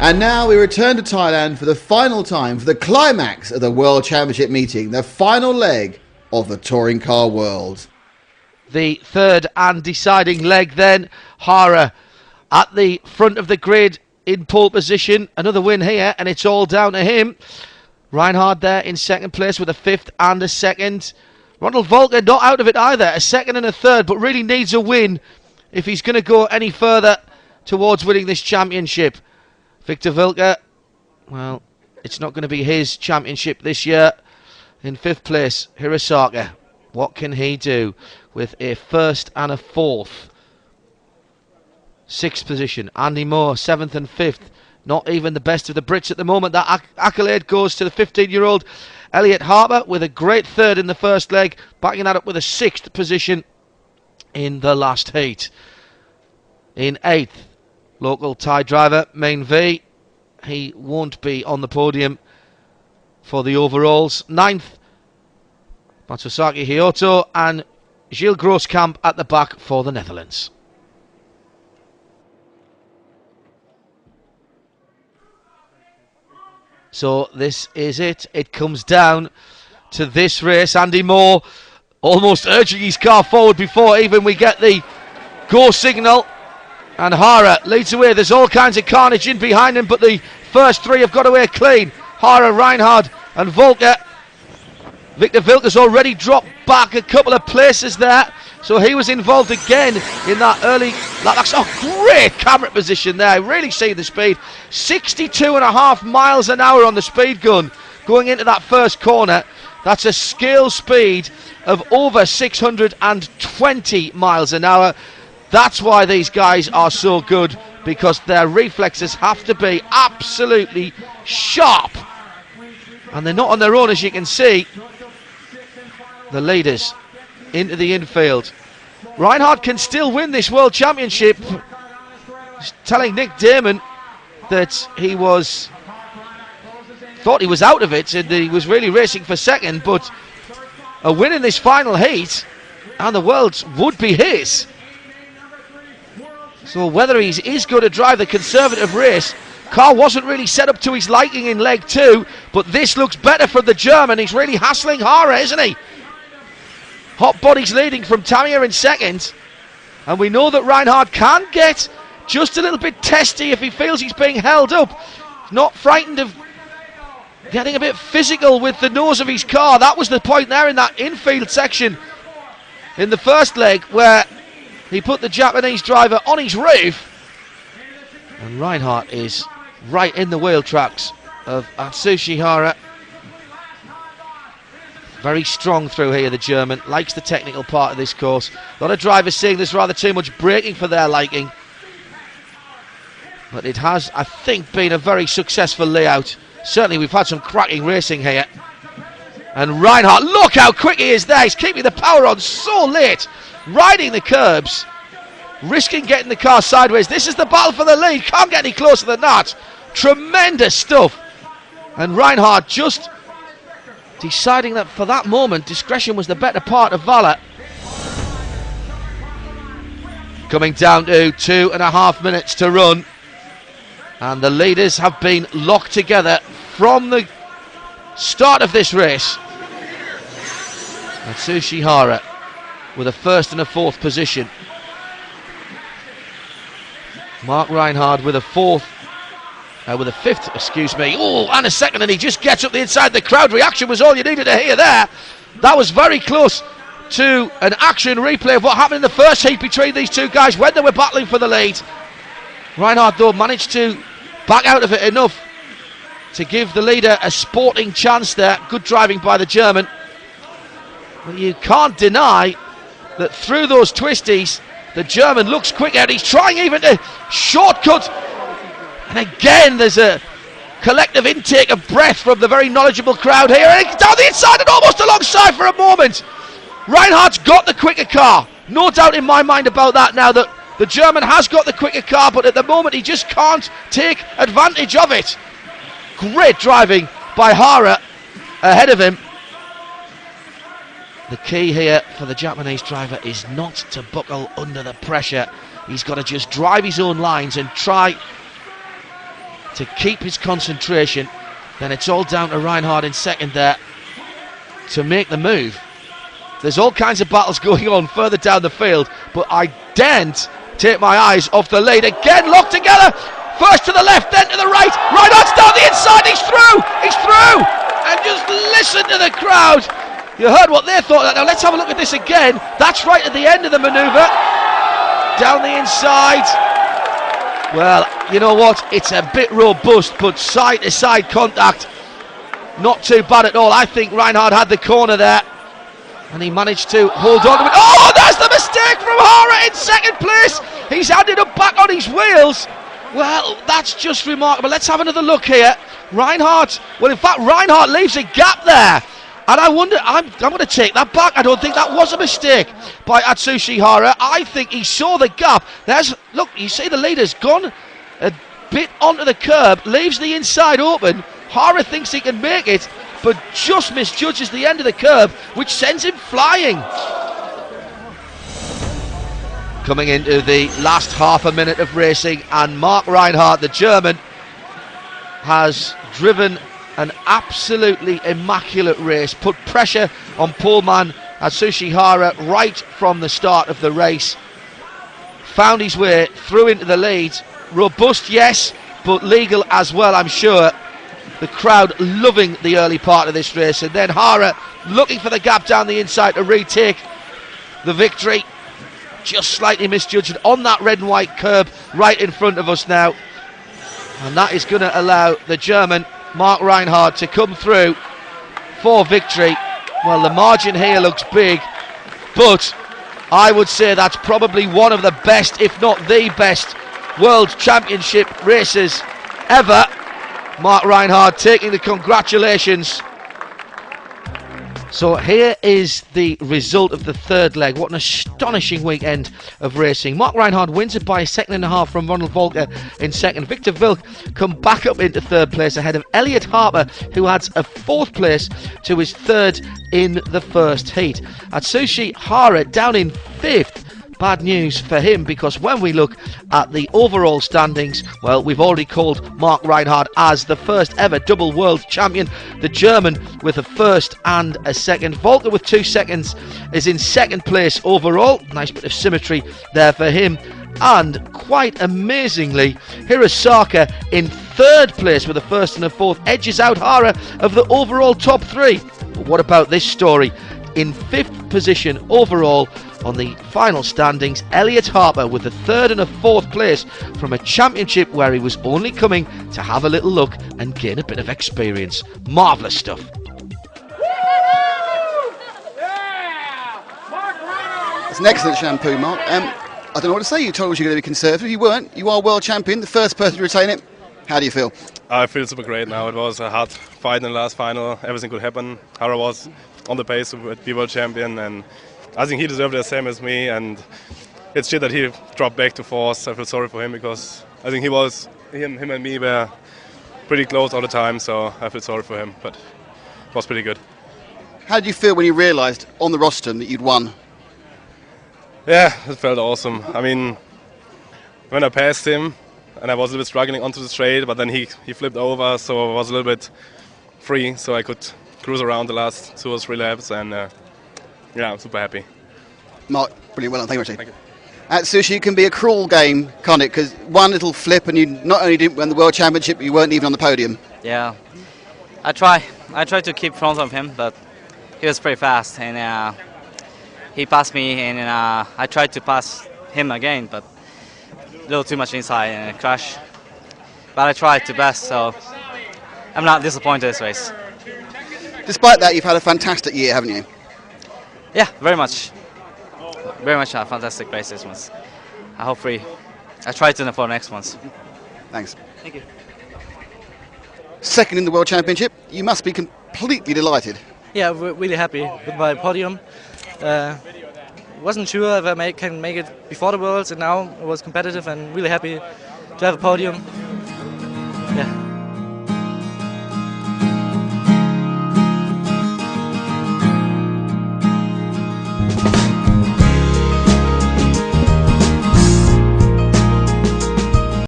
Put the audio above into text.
And now we return to Thailand for the final time for the climax of the World Championship meeting, the final leg of the Touring Car World. The third and deciding leg then. Hara at the front of the grid in pole position. Another win here, and it's all down to him. Reinhard there in second place with a fifth and a second. Ronald Volker not out of it either, a second and a third, but really needs a win if he's going to go any further towards winning this championship. Victor Vilke, well, it's not going to be his championship this year. In fifth place, Hirosaka. What can he do with a first and a fourth? Sixth position, Andy Moore, seventh and fifth. Not even the best of the Brits at the moment. That accolade goes to the 15-year-old Elliot Harper with a great third in the first leg, backing that up with a sixth position in the last heat. In eighth, local Thai driver, Main V. He won't be on the podium for the overalls. Ninth, Matsusaki Hyoto and Gilles Grosskamp at the back for the Netherlands. So this is it. It comes down to this race. Andy Moore almost urging his car forward before even we get the go signal. And Hara leads away. There's all kinds of carnage in behind him, but the first three have got away clean. Hara, Reinhard and Volker. Victor Vilke's already dropped back a couple of places there, so he was involved again in that early. That's a great camera position there. Really see the speed. 62.5 miles an hour on the speed gun going into that first corner. That's a scale speed of over 620 miles an hour. That's why these guys are so good, because their reflexes have to be absolutely sharp. And they're not on their own, as you can see. The leaders into the infield. Reinhard can still win this World Championship. He's telling Nick Damon that he thought he was out of it and he was really racing for second, but a win in this final heat and the world would be his. So whether he is going to drive the conservative race, car wasn't really set up to his liking in leg two, but this looks better for the German. He's really hassling Hara, isn't he? Hot Bodies leading from Tamiya in second, and we know that Reinhard can get just a little bit testy if he feels he's being held up. He's not frightened of getting a bit physical with the nose of his car. That was the point there in that infield section in the first leg where he put the Japanese driver on his roof, and Reinhardt is right in the wheel tracks of Atsushi Hara. Very strong through here, the German. Likes the technical part of this course. A lot of drivers seeing there's rather too much braking for their liking. But it has, I think, been a very successful layout. Certainly we've had some cracking racing here. And Reinhardt, look how quick he is there. He's keeping the power on so late. Riding the curbs. Risking getting the car sideways. This is the battle for the lead. Can't get any closer than that. Tremendous stuff. And Reinhardt just deciding that for that moment discretion was the better part of valor. Coming down to 2.5 minutes to run, and the leaders have been locked together from the start of this race. Atsushi Hara with a first and a fourth position. Mark Reinhard with a fifth, excuse me. Oh, and a second, and he just gets up the inside. The crowd reaction was all you needed to hear there. That was very close to an action replay of what happened in the first heat between these two guys when they were battling for the lead. Reinhard, though, managed to back out of it enough to give the leader a sporting chance there. Good driving by the German. Well, you can't deny that through those twisties, the German looks quicker. He's trying even to shortcut. And again, there's a collective intake of breath from the very knowledgeable crowd here. And down the inside and almost alongside for a moment. Reinhardt's got the quicker car. No doubt in my mind about that now, that the German has got the quicker car, but at the moment he just can't take advantage of it. Great driving by Hara ahead of him. The key here for the Japanese driver is not to buckle under the pressure. He's got to just drive his own lines and try to keep his concentration. Then it's all down to Reinhardt in second there to make the move. There's all kinds of battles going on further down the field, but I daren't take my eyes off the lead. Again, locked together. First to the left, then to the right. Reinhardt's down the inside. He's through. He's through. And just listen to the crowd. You heard what they thought. Now let's have a look at this again. That's right at the end of the manoeuvre. Down the inside. Well, you know what? It's a bit robust, but side-to-side contact, not too bad at all. I think Reinhardt had the corner there, and he managed to hold on to it. Oh, that's the mistake from Hara in second place. He's handed up back on his wheels. Well, that's just remarkable. Let's have another look here. Reinhardt, well, in fact, Reinhardt leaves a gap there. And I wonder, I'm going to take that back. I don't think that was a mistake by Atsushi Hara. I think he saw the gap. Look, you see the leader's gone a bit onto the curb, leaves the inside open. Hara thinks he can make it, but just misjudges the end of the curb, which sends him flying. Coming into the last half a minute of racing, and Mark Reinhardt, the German, has driven an absolutely immaculate race, put pressure on poleman Atsushi Hara right from the start of the race, found his way through into the lead. Robust, yes, but legal as well, I'm sure. The crowd loving the early part of this race, and then Hara looking for the gap down the inside to retake the victory. Just slightly misjudged on that red and white curb right in front of us now, and that is going to allow the German Mark Reinhardt to come through for victory. Well, the margin here looks big, but I would say that's probably one of the best, if not the best, World Championship races ever. Mark Reinhardt taking the congratulations. So here is the result of the third leg. What an astonishing weekend of racing. Mark Reinhardt wins it by a second and a half from Ronald Volker in second. Victor Vilk come back up into third place ahead of Elliot Harper, who adds a fourth place to his third in the first heat. Atsushi Hara down in fifth. Bad news for him, because when we look at the overall standings, well, we've already called Mark Reinhardt as the first ever double world champion. The German with a first and a second. Volker with 2 seconds is in second place overall. Nice bit of symmetry there for him. And quite amazingly, Hirosaka in third place with a first and a fourth edges out Hara of the overall top three. But what about this story? In fifth position overall on the final standings, Elliot Harper with a third and a fourth place from a championship where he was only coming to have a little look and gain a bit of experience. Marvellous stuff. It's an excellent shampoo, Mark. I don't know what to say. You told us you were going to be conservative. You weren't. You are world champion, the first person to retain it. How do you feel? I feel super great now. It was a hard fight in the last final. Everything could happen. Hara was on the pace to be world champion, and I think he deserved it the same as me, and it's shit that he dropped back to fourth. I feel sorry for him, because I think him and me were pretty close all the time, so I feel sorry for him, but it was pretty good. How did you feel when you realised on the rostrum that you'd won? Yeah, it felt awesome. I mean, when I passed him, and I was a little bit struggling onto the straight, but then he flipped over, so I was a little bit free, so I could cruise around the last 2 or 3 laps, and yeah, I'm super happy. Mark, brilliant, well done, thank you very much. Thank you. At Sushi, it can be a cruel game, can't it? Because one little flip and you not only didn't win the World Championship, but you weren't even on the podium. Yeah, I try to keep front of him, but he was pretty fast, and he passed me, and I tried to pass him again, but a little too much inside and a crash. But I tried to best, so I'm not disappointed this race. Despite that, you've had a fantastic year, haven't you? Yeah, very much. Very much a fantastic race this once. I try to for the next ones. Thanks. Thank you. Second in the World Championship, you must be completely delighted. Yeah, we're really happy with my podium. Wasn't sure if I can make it before the Worlds, and now I was competitive and really happy to have a podium.